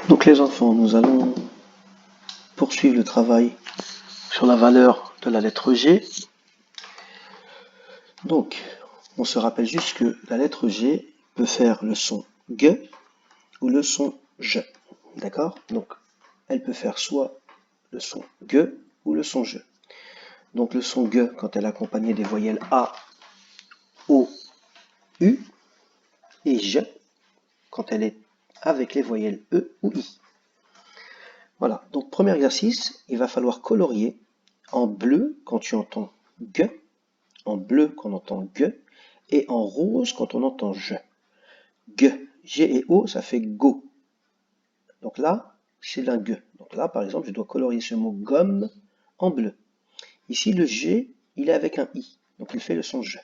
Donc les enfants, nous allons poursuivre le travail sur la valeur de la lettre G. Donc, on se rappelle juste que la lettre G peut faire le son G ou le son J. D'accord? Donc, elle peut faire soit le son G ou le son J. Donc le son G quand elle est accompagnée des voyelles A, O, U, et J quand elle est avec les voyelles E ou I. Voilà, donc premier exercice, il va falloir colorier en bleu quand tu entends G, en bleu quand on entend G, et en rose quand on entend J. G, G et O, ça fait go. Donc là, c'est un G. Donc là, par exemple, je dois colorier ce mot gomme en bleu. Ici, le G, il est avec un I, donc il fait le son J.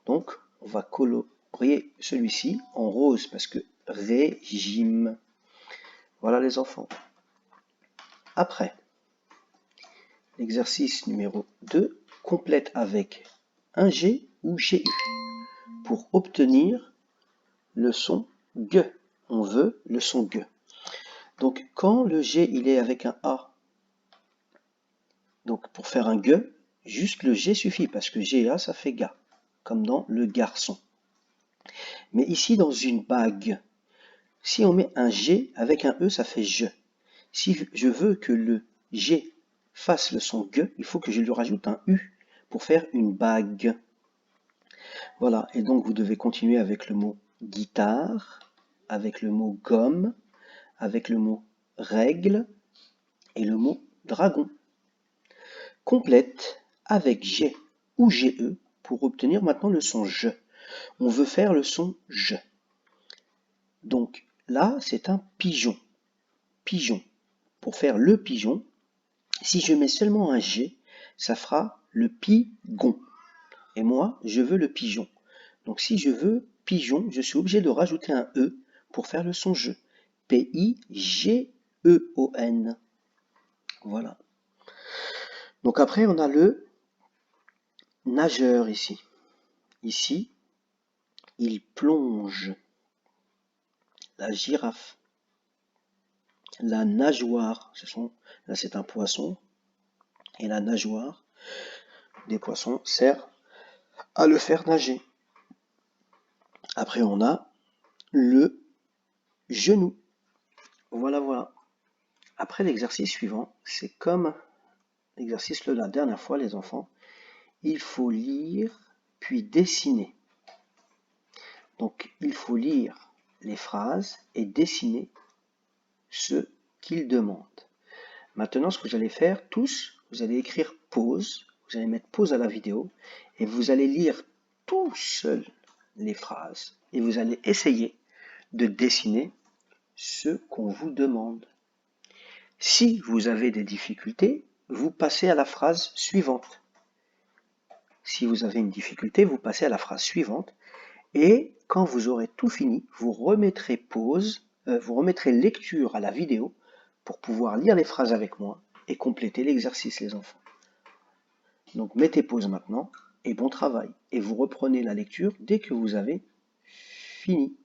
Donc, on va colorier celui-ci en rose, parce que régime. Voilà les enfants. Après, l'exercice numéro 2, complète avec un G ou GU pour obtenir le son G. On veut le son G. Donc, quand le G il est avec un A, donc pour faire un G, juste le G suffit, parce que G et A, ça fait ga, comme dans le garçon. Mais ici, dans une bague, si on met un G avec un E, ça fait je. Si je veux que le G fasse le son G, il faut que je lui rajoute un U pour faire une bague. Voilà, et donc vous devez continuer avec le mot guitare, avec le mot gomme, avec le mot règle et le mot dragon. Complète avec G ou GE pour obtenir maintenant le son J. On veut faire le son J. Donc là, c'est un pigeon. Pigeon. Pour faire le pigeon, si je mets seulement un G, ça fera le pigon. Et moi, je veux le pigeon. Donc si je veux pigeon, je suis obligé de rajouter un E pour faire le son J. P-I-G-E-O-N. Voilà. Donc après, on a le nageur ici. Ici, il plonge. La girafe. La nageoire. Là, c'est un poisson. Et la nageoire des poissons sert à le faire nager. Après, on a le genou. Voilà, voilà. Après, l'exercice suivant, c'est comme l'exercice de la dernière fois, les enfants. Il faut lire, puis dessiner. Donc, il faut lire les phrases et dessiner ce qu'ils demandent. Maintenant, ce que vous allez faire, tous, vous allez écrire pause. Vous allez mettre pause à la vidéo et vous allez lire tout seul les phrases. Et vous allez essayer de dessiner ce qu'on vous demande. Si vous avez des difficultés, vous passez à la phrase suivante. Si vous avez une difficulté, vous passez à la phrase suivante. Et quand vous aurez tout fini, vous remettrez pause, vous remettrez lecture à la vidéo pour pouvoir lire les phrases avec moi et compléter l'exercice, les enfants. Donc mettez pause maintenant et bon travail. Et vous reprenez la lecture dès que vous avez fini.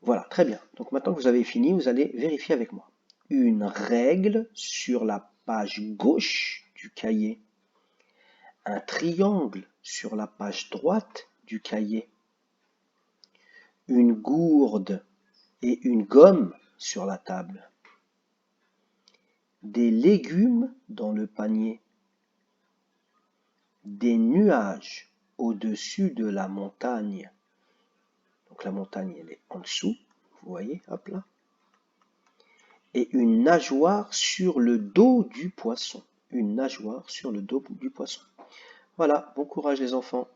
Voilà, très bien. Donc maintenant que vous avez fini, vous allez vérifier avec moi. Une règle sur la page gauche du cahier. Un triangle sur la page droite du cahier. Une gourde et une gomme sur la table. Des légumes dans le panier. Des nuages au-dessus de la montagne. Donc la montagne, elle est en dessous, vous voyez, hop là. Et une nageoire sur le dos du poisson. Une nageoire sur le dos du poisson. Voilà, bon courage les enfants.